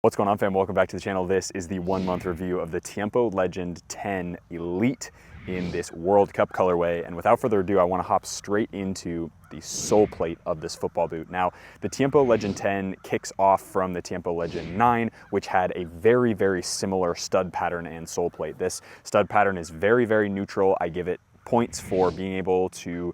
What's going on, fam? Welcome back to the channel. This is the 1 month review of the Tiempo Legend 10 Elite in this World Cup colorway. And without further ado, I want to hop straight into the Soleplate of this football boot. Now, the Tiempo Legend 10 kicks off from the Tiempo Legend 9, which had a very, very similar stud pattern and soleplate. This stud pattern is very, very neutral. I give it points for being able to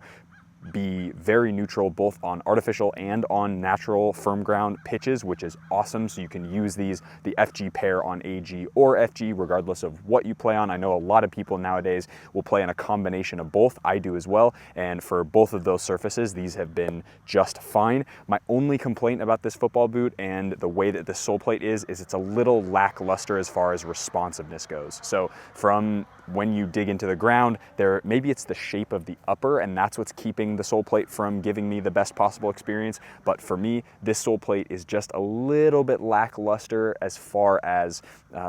be very neutral both on artificial and on natural firm ground pitches, which is awesome. So you can use these, the FG pair on AG or FG, regardless of what you play on. I know a lot of people nowadays will play in a combination of both. I do as well. And for both of those surfaces, these have been just fine. My only complaint about this football boot and the way that the Soleplate is it's a little lackluster as far as responsiveness goes. So from when you dig into the ground, maybe it's the shape of the upper, and that's what's keeping the Soleplate from giving me the best possible experience. But for me, this Soleplate is just a little bit lackluster as far as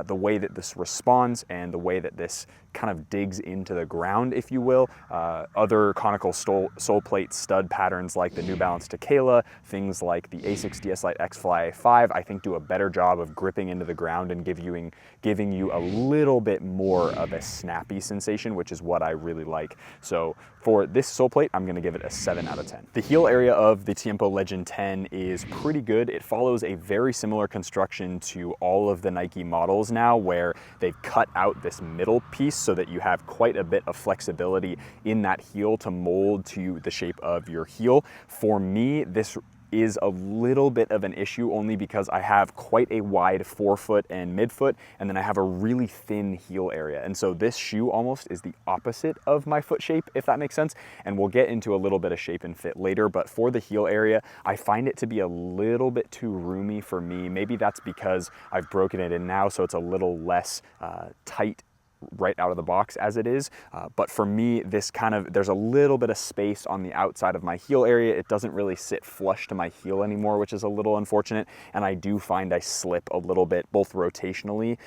the way that this responds and the way that this kind of digs into the ground, if you will. Other conical Soleplate stud patterns like the New Balance Tequila, things like the Asics DS Lite X Fly 5, I think do a better job of gripping into the ground and giving you a little bit more of a snappy sensation, which is what I really like. So for this Soleplate, I'm gonna give it a 7 out of 10. The heel area of the Tiempo Legend 10 is pretty good. It follows a very similar construction to all of the Nike models now, where they've cut out this middle piece so that you have quite a bit of flexibility in that heel to mold to the shape of your heel. For me, this is a little bit of an issue only because I have quite a wide forefoot and midfoot, and then I have a really thin heel area. And so this shoe almost is the opposite of my foot shape, if that makes sense. And we'll get into a little bit of shape and fit later, but for the heel area, I find it to be a little bit too roomy for me. Maybe that's because I've broken it in now, so it's a little less tight right out of the box as it is. But for me, there's a little bit of space on the outside of my heel area. It doesn't really sit flush to my heel anymore, which is a little unfortunate. And I do find I slip a little bit, both rotationally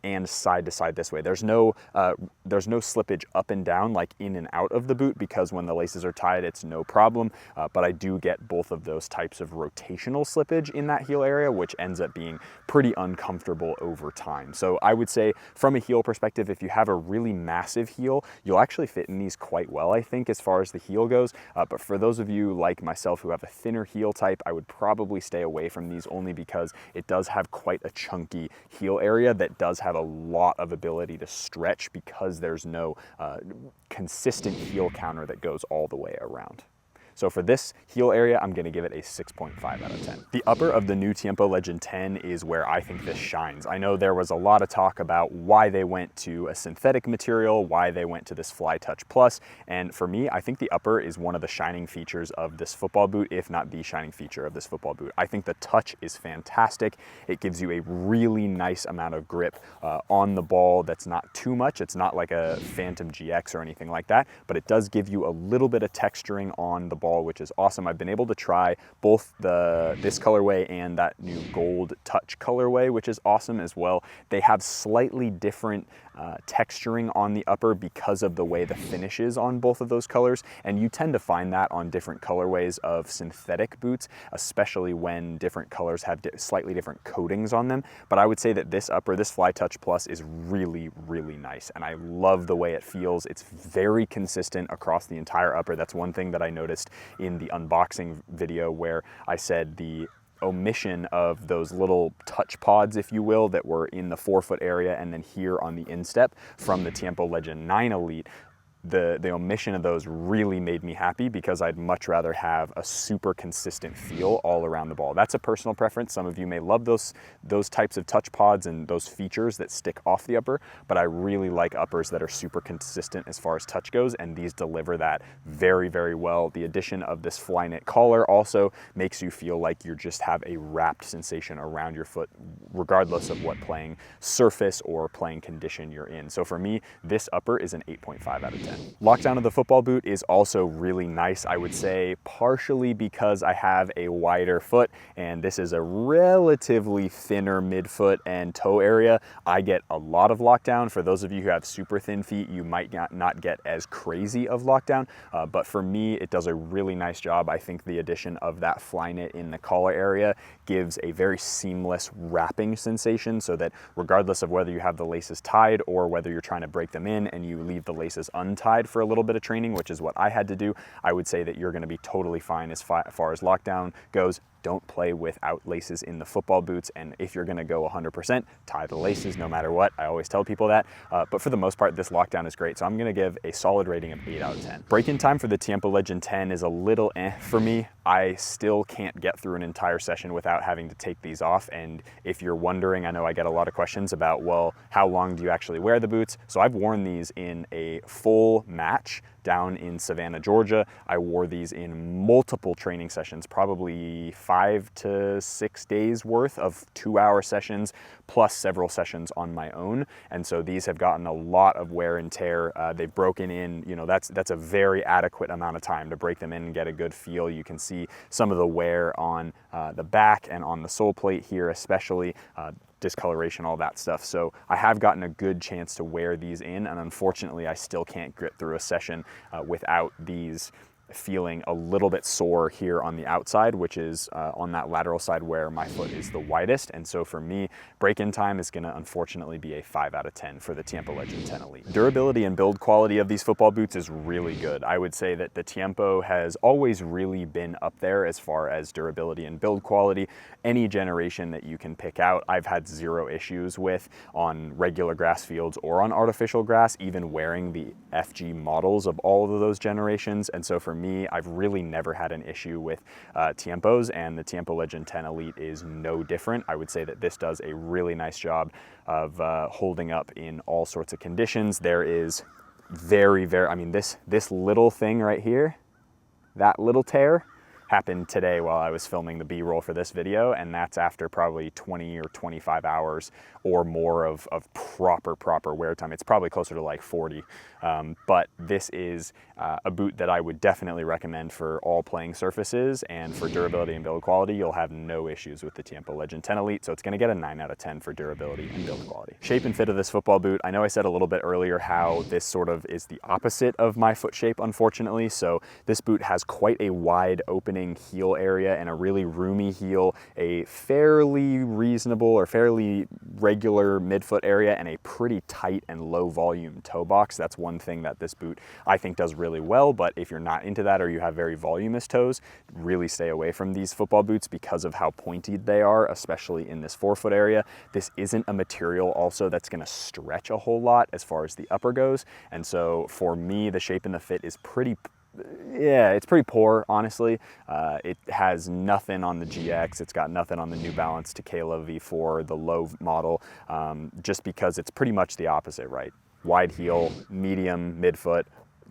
and side to side this way. There's no slippage up and down, like in and out of the boot, because when the laces are tied, it's no problem. But I do get both of those types of rotational slippage in that heel area, which ends up being pretty uncomfortable over time. So I would say from a heel perspective, if you have a really massive heel, you'll actually fit in these quite well, I think, as far as the heel goes. But for those of you like myself who have a thinner heel type, I would probably stay away from these only because it does have quite a chunky heel area that does have a lot of ability to stretch because there's no consistent heel counter that goes all the way around. So for this heel area, I'm gonna give it a 6.5 out of 10. The upper of the new Tiempo Legend 10 is where I think this shines. I know there was a lot of talk about why they went to a synthetic material, why they went to this Fly Touch Plus, and for me, I think the upper is one of the shining features of this football boot, if not the shining feature of this football boot. I think the touch is fantastic. It gives you a really nice amount of grip on the ball that's not too much. It's not like a Phantom GX or anything like that, but it does give you a little bit of texturing on the ball, which is awesome. I've been able to try both this colorway and that new gold touch colorway, which is awesome as well. They have slightly different texturing on the upper because of the way the finish is on both of those colors, and you tend to find that on different colorways of synthetic boots, especially when different colors have slightly different coatings on them. But I would say that this upper, this Fly Touch Plus, is really, really nice, and I love the way it feels. It's very consistent across the entire upper. That's one thing that I noticed in the unboxing video where I said the omission of those little touch pods, if you will, that were in the forefoot area and then here on the instep from the Tiempo Legend 9 Elite. The omission of those really made me happy because I'd much rather have a super consistent feel all around the ball. That's a personal preference. Some of you may love those types of touch pods and those features that stick off the upper, but I really like uppers that are super consistent as far as touch goes, and these deliver that very, very well. The addition of this fly knit collar also makes you feel like you just have a wrapped sensation around your foot, regardless of what playing surface or playing condition you're in. So for me, this upper is an 8.5 out of 10. 10. Lockdown of the football boot is also really nice, I would say, partially because I have a wider foot and this is a relatively thinner midfoot and toe area. I get a lot of lockdown. For those of you who have super thin feet, you might not get as crazy of lockdown, but for me, it does a really nice job. I think the addition of that fly knit in the collar area gives a very seamless wrapping sensation, so that regardless of whether you have the laces tied or whether you're trying to break them in and you leave the laces untied for a little bit of training, which is what I had to do, I would say that you're going to be totally fine as far as lockdown goes. Don't play without laces in the football boots, and if you're gonna go 100%, tie the laces no matter what. I always tell people that, but for the most part, this lockdown is great, so I'm gonna give a solid rating of 8 out of 10. Break-in time for the Tiempo Legend 10 is a little for me. I still can't get through an entire session without having to take these off, and if you're wondering, I know I get a lot of questions about, well, how long do you actually wear the boots? So I've worn these in a full match down in Savannah, Georgia. I wore these in multiple training sessions, probably 5 to 6 days worth of 2-hour sessions, plus several sessions on my own. And so these have gotten a lot of wear and tear. They've broken in, you know, that's a very adequate amount of time to break them in and get a good feel. You can see some of the wear on the back and on the sole plate here, especially. Discoloration, all that stuff. So I have gotten a good chance to wear these in, and unfortunately I still can't get through a session without these feeling a little bit sore here on the outside, which is on that lateral side where my foot is the widest. And so for me, break-in time is going to unfortunately be a 5 out of 10 for the Tiempo Legend 10 Elite. Durability and build quality of these football boots is really good. I would say that the Tiempo has always really been up there as far as durability and build quality. Any generation that you can pick out, I've had zero issues with on regular grass fields or on artificial grass, even wearing the FG models of all of those generations. And so for me, I've really never had an issue with Tiempos, and the Tiempo Legend 10 Elite is no different. I would say that this does a really nice job of holding up in all sorts of conditions. There is I mean, this little thing right here, that little tear, happened today while I was filming the B-roll for this video, and that's after probably 20 or 25 hours or more of proper wear time. It's probably closer to like 40, but this is a boot that I would definitely recommend for all playing surfaces, and for durability and build quality, you'll have no issues with the Tiempo Legend 10 Elite, so it's gonna get a 9 out of 10 for durability and build quality. Shape and fit of this football boot, I know I said a little bit earlier how this sort of is the opposite of my foot shape, unfortunately, so this boot has quite a wide opening heel area and a really roomy heel, a fairly reasonable or fairly regular midfoot area, and a pretty tight and low volume toe box. That's one thing that this boot I think does really well, but if you're not into that or you have very voluminous toes, really stay away from these football boots because of how pointed they are, especially in this forefoot area. This isn't a material also that's going to stretch a whole lot as far as the upper goes, and so for me the shape and the fit is pretty it's pretty poor, honestly. It has nothing on the GX, it's got nothing on the New Balance Tequila V4, the low model, just because it's pretty much the opposite, right? Wide heel, medium midfoot,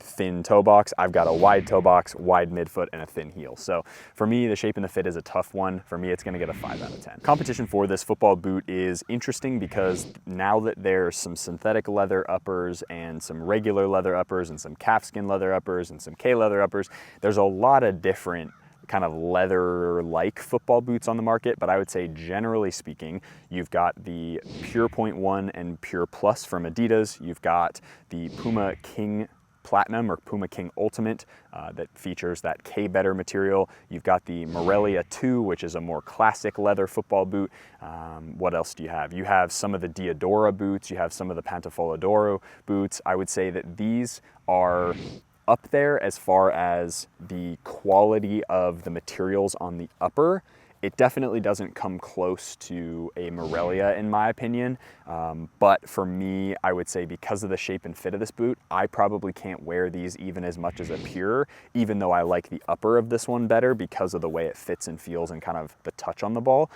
thin toe box. I've got a wide toe box, wide midfoot, and a thin heel. So for me, the shape and the fit is a tough one. For me, it's gonna get a 5 out of 10. Competition for this football boot is interesting because now that there's some synthetic leather uppers and some regular leather uppers and some calfskin leather uppers and some K-leather uppers, there's a lot of different kind of leather-like football boots on the market, but I would say generally speaking, you've got the Pure Point 1 and Pure Plus from Adidas, you've got the Puma King Platinum or Puma King Ultimate that features that K-Better material. You've got the Morelia 2, which is a more classic leather football boot. What else do you have? You have some of the Diodora boots, you have some of the Pantafoladoro boots. I would say that these are up there as far as the quality of the materials on the upper. It definitely doesn't come close to a Morelia in my opinion, but for me, I would say because of the shape and fit of this boot, I probably can't wear these even as much as a Pure, even though I like the upper of this one better because of the way it fits and feels and kind of the touch on the ball.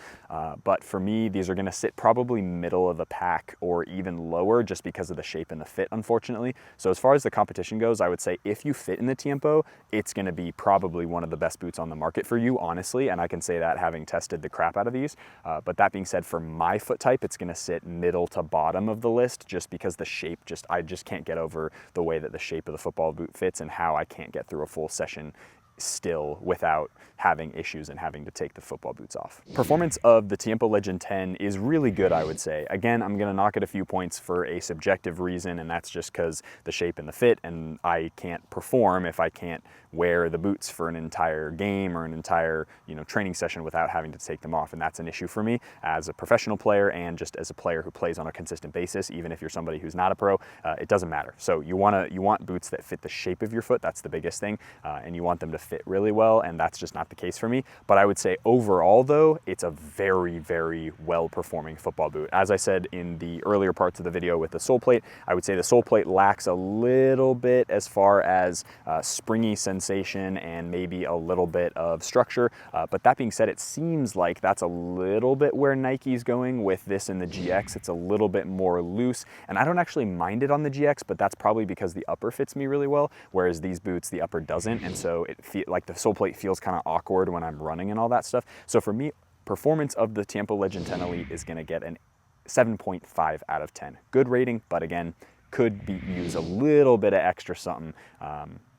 But for me, these are gonna sit probably middle of the pack or even lower just because of the shape and the fit, unfortunately. So as far as the competition goes, I would say if you fit in the Tiempo, it's gonna be probably one of the best boots on the market for you, honestly, and I can say that having having tested the crap out of these. But that being said, for my foot type, it's gonna sit middle to bottom of the list just because the shape, I just can't get over the way that the shape of the football boot fits and how I can't get through a full session still without having issues and having to take the football boots off. Performance of the Tiempo Legend 10 is really good, I would say. Again, I'm gonna knock it a few points for a subjective reason, and that's just because the shape and the fit, and I can't perform if I can't wear the boots for an entire game or an entire training session without having to take them off, and that's an issue for me as a professional player and just as a player who plays on a consistent basis. Even if you're somebody who's not a pro, it doesn't matter. So you want boots that fit the shape of your foot. That's the biggest thing, and you want them to fit really well, and that's just not the case for me. But I would say overall though, it's a very, very well performing football boot. As I said in the earlier parts of the video with the Soleplate, I would say the Soleplate lacks a little bit as far as springy sensation and maybe a little bit of structure. But that being said, it seems like that's a little bit where Nike's going with this in the GX. It's a little bit more loose, and I don't actually mind it on the GX, but that's probably because the upper fits me really well, whereas these boots, the upper doesn't, and so it feels like the Soleplate feels kind of awkward when I'm running and all that stuff. So for me, performance of the Tiempo Legend 10 Elite is going to get an 7.5 out of 10. Good rating, but again, could use a little bit of extra something.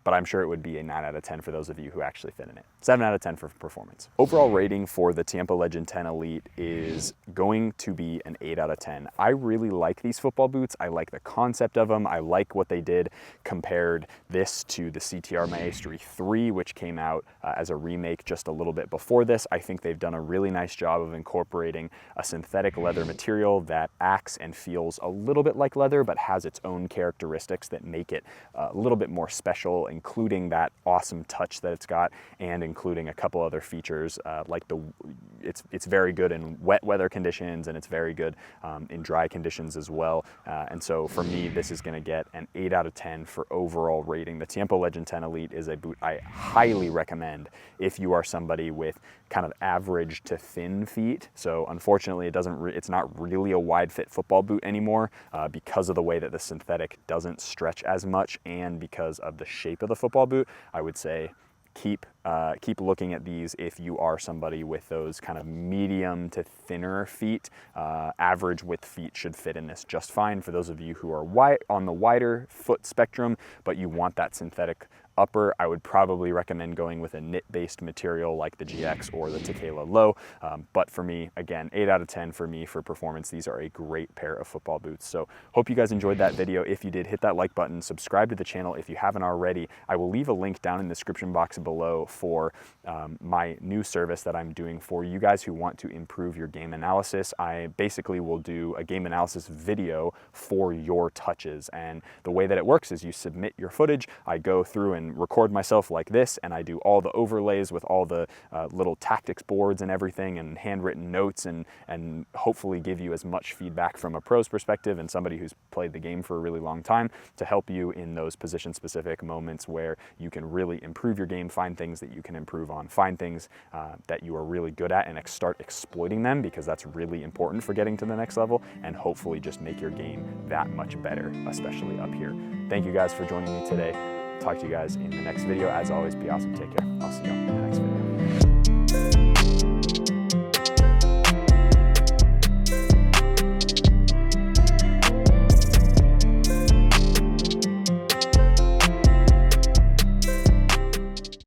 But I'm sure it would be a 9 out of 10 for those of you who actually fit in it. 7 out of 10 for performance. Overall rating for the Tiempo Legend 10 Elite is going to be an 8 out of 10. I really like these football boots. I like the concept of them. I like what they did, compared this to the CTR Maestri 3, which came out as a remake just a little bit before this. I think they've done a really nice job of incorporating a synthetic leather material that acts and feels a little bit like leather, but has its own characteristics that make it a little bit more special, including that awesome touch that it's got, and including a couple other features like it's very good in wet weather conditions, and it's very good in dry conditions as well. And so for me, this is going to get an 8 out of 10 for overall rating. The Tiempo Legend 10 Elite is a boot I highly recommend if you are somebody with kind of average to thin feet. So unfortunately, it's not really a wide fit football boot anymore because of the way that the synthetic doesn't stretch as much, and because of the shape of the football boot. I would say keep looking at these if you are somebody with those kind of medium to thinner feet. Average width feet should fit in this just fine. For those of you who are on the wider foot spectrum, but you want that synthetic upper, I would probably recommend going with a knit-based material like the GX or the Tequila Low. But for me, again, 8 out of 10 for me for performance. These are a great pair of football boots. So hope you guys enjoyed that video. If you did, hit that like button, subscribe to the channel if you haven't already. I will leave a link down in the description box below for my new service that I'm doing for you guys who want to improve your game analysis. I basically will do a game analysis video for your touches. And the way that it works is you submit your footage, I go through and record myself like this, and I do all the overlays with all the little tactics boards and everything, and handwritten notes, and hopefully give you as much feedback from a pro's perspective and somebody who's played the game for a really long time to help you in those position specific moments where you can really improve your game, find things that you can improve on, find things that you are really good at, and start exploiting them, because that's really important for getting to the next level, and hopefully just make your game that much better, especially up here. Thank you guys for joining me today. Talk to you guys in the next video. As always, be awesome. Take care. I'll see you in the next video.